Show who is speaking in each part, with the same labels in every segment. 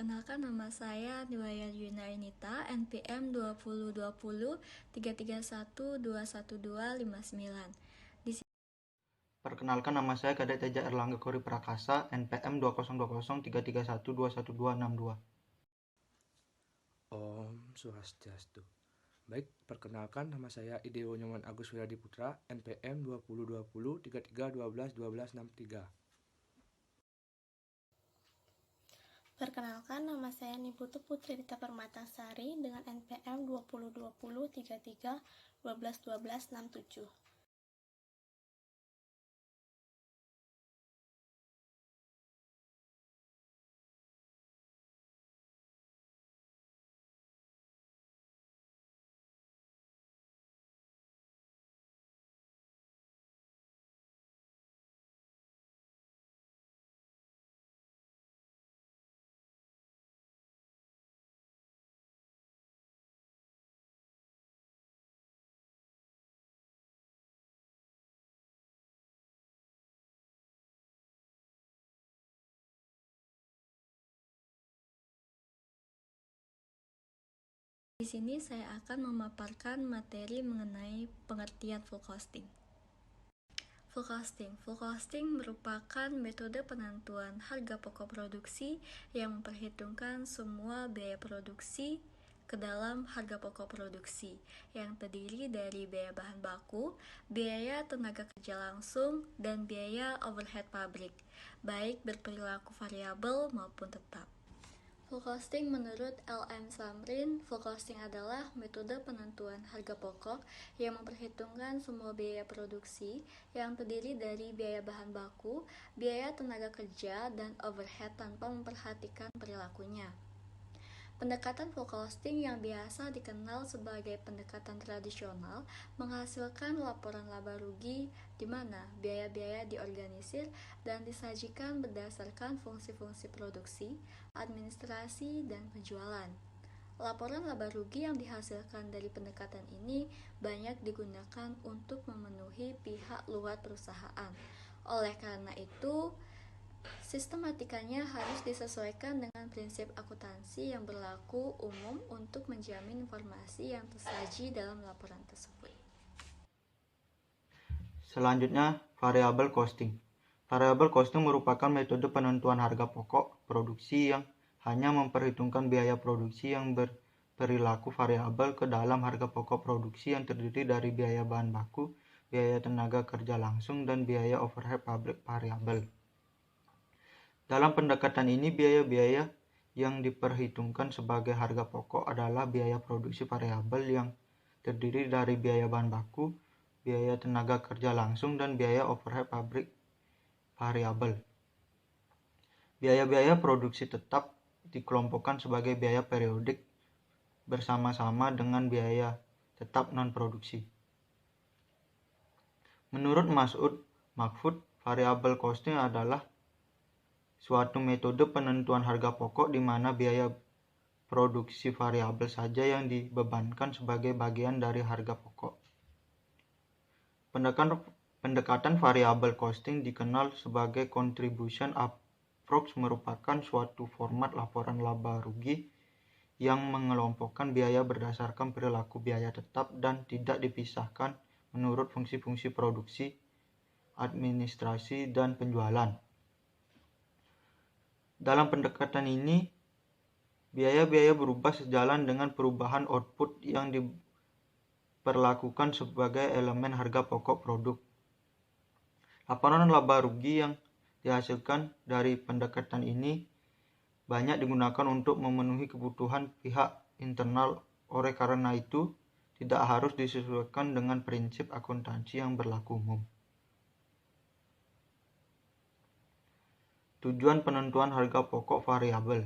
Speaker 1: Perkenalkan, nama saya Niwaya Yunainita, NPM 2020-331-21259.
Speaker 2: Perkenalkan, nama saya Kadek Teja Erlangga Kori Prakasa, NPM 2020-331-21262.
Speaker 3: Om Swastiastu. Baik, perkenalkan, nama saya Idewo Nyoman Agus Wiradi Putra, NPM 2020-3312-1263.
Speaker 4: Perkenalkan, nama saya Niputu Putri Rita Permatasari dengan NPM 2020-3312-1267.
Speaker 1: Di sini saya akan memaparkan materi mengenai pengertian full costing. Full costing merupakan metode penentuan harga pokok produksi yang memperhitungkan semua biaya produksi ke dalam harga pokok produksi yang terdiri dari biaya bahan baku, biaya tenaga kerja langsung, dan biaya overhead pabrik, baik berperilaku variabel maupun tetap. Full costing menurut L.M. Samrin, full costing adalah metode penentuan harga pokok yang memperhitungkan semua biaya produksi yang terdiri dari biaya bahan baku, biaya tenaga kerja, dan overhead tanpa memperhatikan perilakunya. Pendekatan full costing yang biasa dikenal sebagai pendekatan tradisional menghasilkan laporan laba rugi di mana biaya-biaya diorganisir dan disajikan berdasarkan fungsi-fungsi produksi, administrasi, dan penjualan. Laporan laba rugi yang dihasilkan dari pendekatan ini banyak digunakan untuk memenuhi pihak luar perusahaan. Oleh karena itu, sistematikanya harus disesuaikan dengan prinsip akuntansi yang berlaku umum untuk menjamin informasi yang tersaji dalam laporan tersebut.
Speaker 2: Selanjutnya, variable costing. Variable costing merupakan metode penentuan harga pokok produksi yang hanya memperhitungkan biaya produksi yang berperilaku variabel ke dalam harga pokok produksi yang terdiri dari biaya bahan baku, biaya tenaga kerja langsung, dan biaya overhead pabrik variabel. Dalam pendekatan ini, biaya-biaya yang diperhitungkan sebagai harga pokok adalah biaya produksi variabel yang terdiri dari biaya bahan baku, biaya tenaga kerja langsung, dan biaya overhead pabrik variabel. Biaya-biaya produksi tetap dikelompokkan sebagai biaya periodik bersama-sama dengan biaya tetap non-produksi. Menurut Mas'ud Mahfud, variable costing adalah suatu metode penentuan harga pokok di mana biaya produksi variabel saja yang dibebankan sebagai bagian dari harga pokok. Pendekatan variable costing dikenal sebagai contribution approach, merupakan suatu format laporan laba rugi yang mengelompokkan biaya berdasarkan perilaku biaya tetap dan tidak dipisahkan menurut fungsi-fungsi produksi, administrasi, dan penjualan. Dalam pendekatan ini, biaya-biaya berubah sejalan dengan perubahan output yang diperlakukan sebagai elemen harga pokok produk. Laporan laba rugi yang dihasilkan dari pendekatan ini banyak digunakan untuk memenuhi kebutuhan pihak internal. Oleh karena itu, tidak harus disesuaikan dengan prinsip akuntansi yang berlaku umum. Tujuan penentuan harga pokok variabel.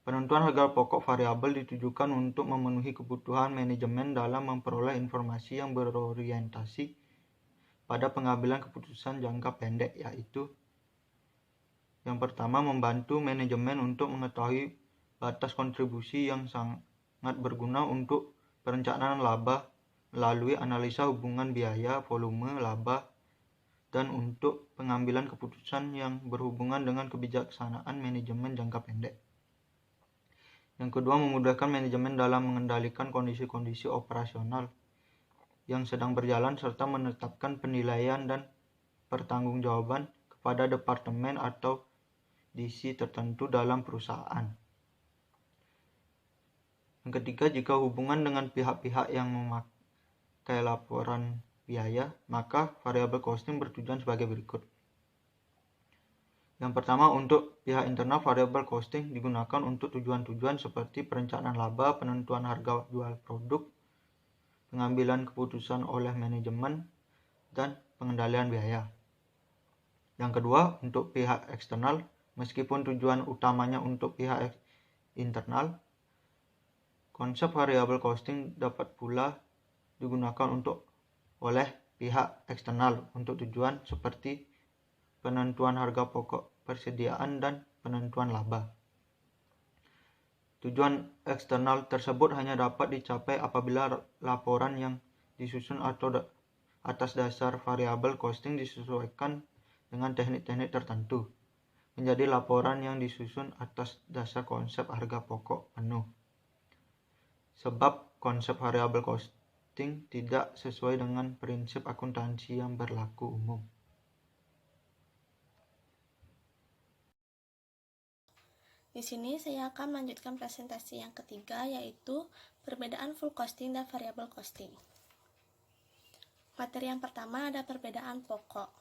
Speaker 2: Penentuan harga pokok variabel ditujukan untuk memenuhi kebutuhan manajemen dalam memperoleh informasi yang berorientasi pada pengambilan keputusan jangka pendek, yaitu yang pertama, membantu manajemen untuk mengetahui batas kontribusi yang sangat berguna untuk perencanaan laba melalui analisa hubungan biaya, volume, laba, dan untuk pengambilan keputusan yang berhubungan dengan kebijaksanaan manajemen jangka pendek. Yang kedua, memudahkan manajemen dalam mengendalikan kondisi-kondisi operasional yang sedang berjalan serta menetapkan penilaian dan pertanggungjawaban kepada departemen atau divisi tertentu dalam perusahaan. Yang ketiga, jika hubungan dengan pihak-pihak yang memakai laporan biaya, maka variable costing bertujuan sebagai berikut. Yang pertama, untuk pihak internal, variable costing digunakan untuk tujuan-tujuan seperti perencanaan laba, penentuan harga jual produk, pengambilan keputusan oleh manajemen, dan pengendalian biaya. Yang kedua, untuk pihak eksternal, meskipun tujuan utamanya untuk pihak internal, konsep variable costing dapat pula digunakan oleh pihak eksternal untuk tujuan seperti penentuan harga pokok persediaan dan penentuan laba. Tujuan eksternal tersebut hanya dapat dicapai apabila laporan yang disusun atau atas dasar variable costing disesuaikan dengan teknik-teknik tertentu, menjadi laporan yang disusun atas dasar konsep harga pokok penuh. Sebab konsep variable costing tidak sesuai dengan prinsip akuntansi yang berlaku umum.
Speaker 4: Di sini saya akan melanjutkan presentasi yang ketiga, yaitu perbedaan full costing dan variable costing. Materi yang pertama ada perbedaan pokok.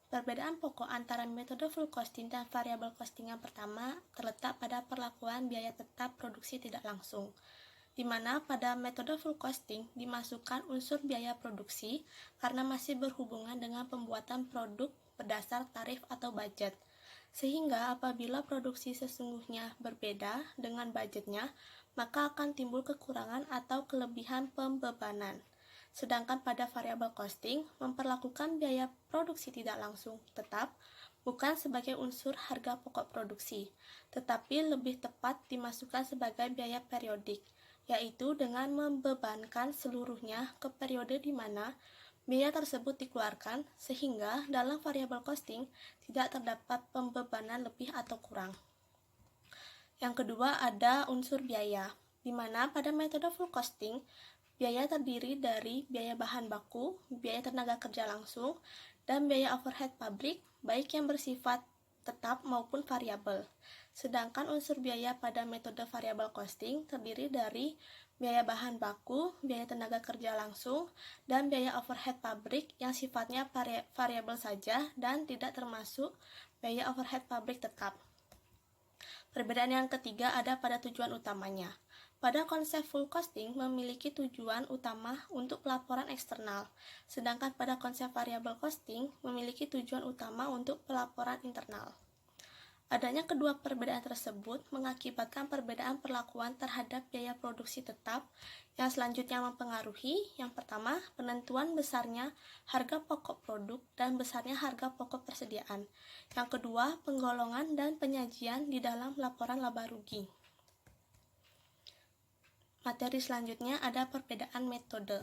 Speaker 4: Perbedaan pokok antara metode full costing dan variable costing yang pertama terletak pada perlakuan biaya tetap produksi tidak langsung, di mana pada metode full costing dimasukkan unsur biaya produksi karena masih berhubungan dengan pembuatan produk berdasar tarif atau budget. Sehingga apabila produksi sesungguhnya berbeda dengan budgetnya, maka akan timbul kekurangan atau kelebihan pembebanan. Sedangkan pada variable costing memperlakukan biaya produksi tidak langsung tetap, bukan sebagai unsur harga pokok produksi, tetapi lebih tepat dimasukkan sebagai biaya periodik, yaitu dengan membebankan seluruhnya ke periode di mana biaya tersebut dikeluarkan, sehingga dalam variable costing tidak terdapat pembebanan lebih atau kurang. Yang kedua ada unsur biaya, di mana pada metode full costing, biaya terdiri dari biaya bahan baku, biaya tenaga kerja langsung, dan biaya overhead pabrik, baik yang bersifat tetap maupun variabel. Sedangkan unsur biaya pada metode variable costing terdiri dari biaya bahan baku, biaya tenaga kerja langsung, dan biaya overhead pabrik yang sifatnya variabel saja dan tidak termasuk biaya overhead pabrik tetap. Perbedaan yang ketiga ada pada tujuan utamanya. Pada konsep full costing memiliki tujuan utama untuk pelaporan eksternal, sedangkan pada konsep variable costing memiliki tujuan utama untuk pelaporan internal. Adanya kedua perbedaan tersebut mengakibatkan perbedaan perlakuan terhadap biaya produksi tetap yang selanjutnya mempengaruhi, yang pertama, penentuan besarnya harga pokok produk dan besarnya harga pokok persediaan. Yang kedua, penggolongan dan penyajian di dalam laporan laba rugi. Materi selanjutnya ada perbedaan metode.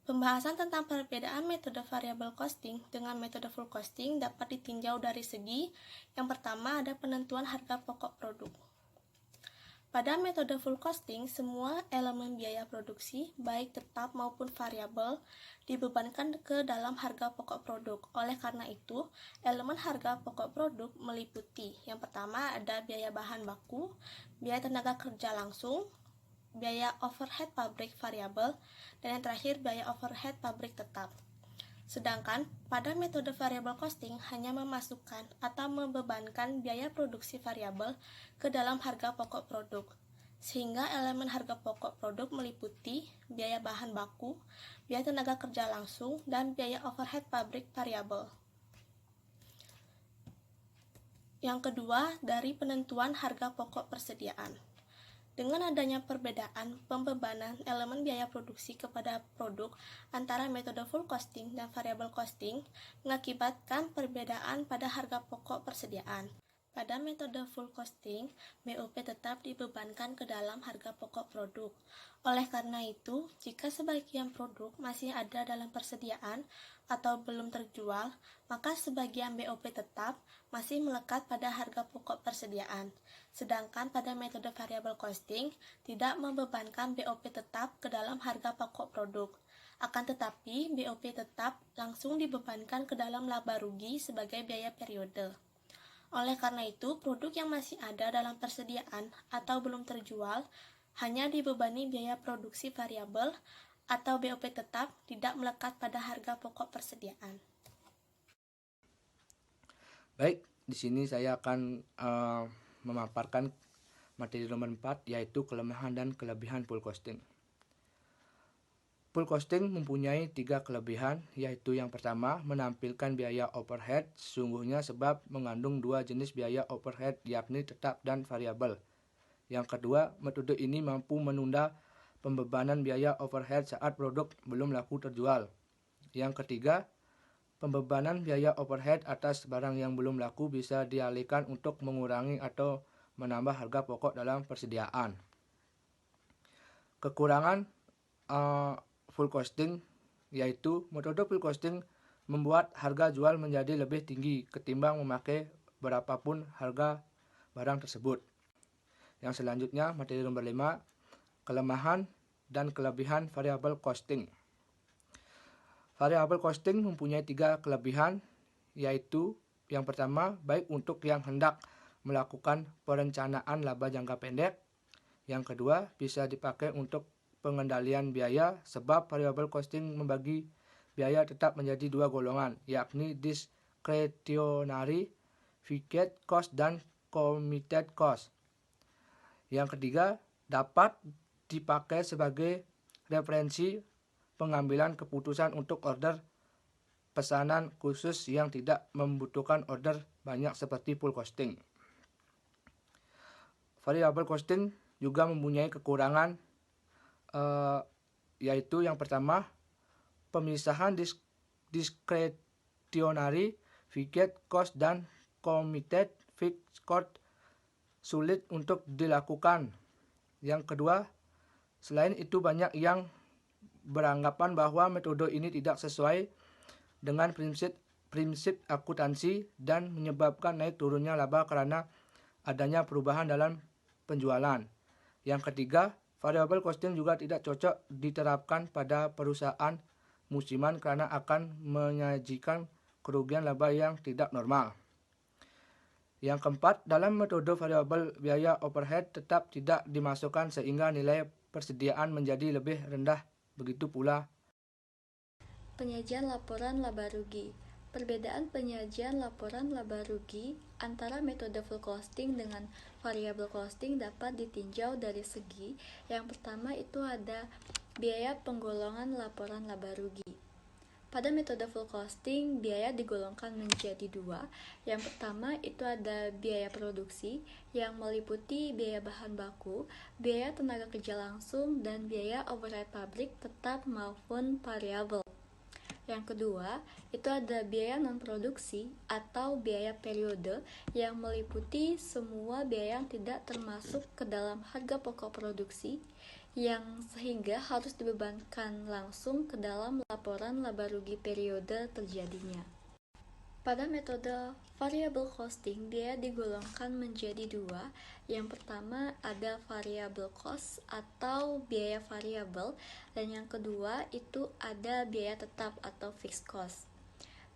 Speaker 4: Pembahasan tentang perbedaan metode variable costing dengan metode full costing dapat ditinjau dari segi yang pertama ada penentuan harga pokok produk. Pada metode full costing, semua elemen biaya produksi, baik tetap maupun variabel, dibebankan ke dalam harga pokok produk. Oleh karena itu, elemen harga pokok produk meliputi yang pertama ada biaya bahan baku, biaya tenaga kerja langsung, biaya overhead pabrik variabel, dan yang terakhir biaya overhead pabrik tetap. Sedangkan pada metode variable costing hanya memasukkan atau membebankan biaya produksi variabel ke dalam harga pokok produk, sehingga elemen harga pokok produk meliputi biaya bahan baku, biaya tenaga kerja langsung, dan biaya overhead pabrik variabel. Yang kedua, dari penentuan harga pokok persediaan. Dengan adanya perbedaan pembebanan elemen biaya produksi kepada produk antara metode full costing dan variable costing mengakibatkan perbedaan pada harga pokok persediaan. Pada metode full costing, BOP tetap dibebankan ke dalam harga pokok produk. Oleh karena itu, jika sebagian produk masih ada dalam persediaan atau belum terjual, maka sebagian BOP tetap masih melekat pada harga pokok persediaan. Sedangkan pada metode variable costing, tidak membebankan BOP tetap ke dalam harga pokok produk. Akan tetapi, BOP tetap langsung dibebankan ke dalam laba rugi sebagai biaya periode. Oleh karena itu, produk yang masih ada dalam persediaan atau belum terjual hanya dibebani biaya produksi variabel atau BOP tetap tidak melekat pada harga pokok persediaan.
Speaker 3: Baik, di sini saya akan memaparkan materi nomor 4, yaitu kelemahan dan kelebihan full costing. Full costing mempunyai 3 kelebihan, yaitu yang pertama, menampilkan biaya overhead sesungguhnya sebab mengandung 2 jenis biaya overhead, yakni tetap dan variabel. Yang kedua, metode ini mampu menunda pembebanan biaya overhead saat produk belum laku terjual. Yang ketiga, pembebanan biaya overhead atas barang yang belum laku bisa dialihkan untuk mengurangi atau menambah harga pokok dalam persediaan. Kekurangan full costing yaitu metode full costing membuat harga jual menjadi lebih tinggi ketimbang memakai berapapun harga barang tersebut. Yang selanjutnya, materi nomor 5, kelemahan dan kelebihan variable costing. Variable costing mempunyai 3 kelebihan, yaitu yang pertama, baik untuk yang hendak melakukan perencanaan laba jangka pendek. Yang kedua, bisa dipakai untuk pengendalian biaya sebab variable costing membagi biaya tetap menjadi 2 golongan, yakni discretionary fixed cost dan committed cost. Yang ketiga, dapat dipakai sebagai referensi pengambilan keputusan untuk order pesanan khusus yang tidak membutuhkan order banyak seperti full costing. Variable costing juga mempunyai kekurangan, yaitu yang pertama, pemisahan discretionary fixed cost dan committed fixed cost sulit untuk dilakukan. Yang kedua, selain itu banyak yang beranggapan bahwa metode ini tidak sesuai dengan prinsip akuntansi dan menyebabkan naik turunnya laba karena adanya perubahan dalam penjualan. Yang ketiga, variable costing juga tidak cocok diterapkan pada perusahaan musiman karena akan menyajikan kerugian laba yang tidak normal. Yang keempat, dalam metode variabel biaya overhead tetap tidak dimasukkan sehingga nilai persediaan menjadi lebih rendah. Begitu pula
Speaker 1: penyajian laporan laba rugi. Perbedaan penyajian laporan laba rugi antara metode full costing dengan variable costing dapat ditinjau dari segi yang pertama itu ada biaya penggolongan laporan laba rugi. Pada metode full costing, biaya digolongkan menjadi 2. Yang pertama itu ada biaya produksi yang meliputi biaya bahan baku, biaya tenaga kerja langsung, dan biaya overhead pabrik tetap maupun variabel. Yang kedua, itu ada biaya non-produksi atau biaya periode yang meliputi semua biaya yang tidak termasuk ke dalam harga pokok produksi yang sehingga harus dibebankan langsung ke dalam laporan laba rugi periode terjadinya. Pada metode variable costing, biaya digolongkan menjadi 2. Yang pertama ada variable cost atau biaya variabel, dan yang kedua itu ada biaya tetap atau fixed cost.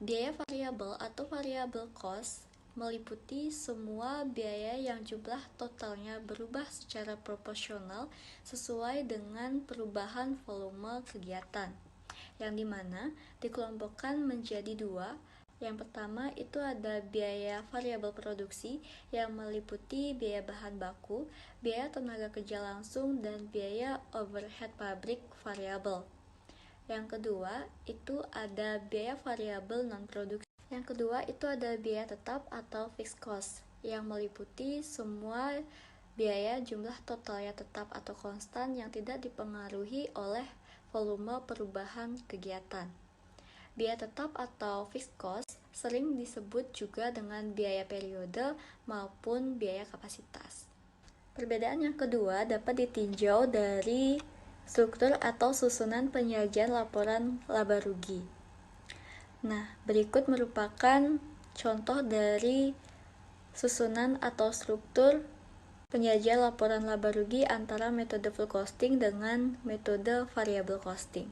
Speaker 1: Biaya variabel atau variable cost meliputi semua biaya yang jumlah totalnya berubah secara proporsional sesuai dengan perubahan volume kegiatan, yang dimana dikelompokkan menjadi 2. Yang pertama itu ada biaya variabel produksi yang meliputi biaya bahan baku, biaya tenaga kerja langsung, dan biaya overhead pabrik variabel. Yang kedua itu ada biaya variabel non-produksi. Yang kedua itu ada biaya tetap atau fixed cost yang meliputi semua biaya jumlah totalnya tetap atau konstan yang tidak dipengaruhi oleh volume perubahan kegiatan. Biaya tetap atau fixed cost sering disebut juga dengan biaya periode maupun biaya kapasitas. Perbedaan yang kedua dapat ditinjau dari struktur atau susunan penyajian laporan laba rugi. Nah, berikut merupakan contoh dari susunan atau struktur penyajian laporan laba rugi antara metode full costing dengan metode variable costing.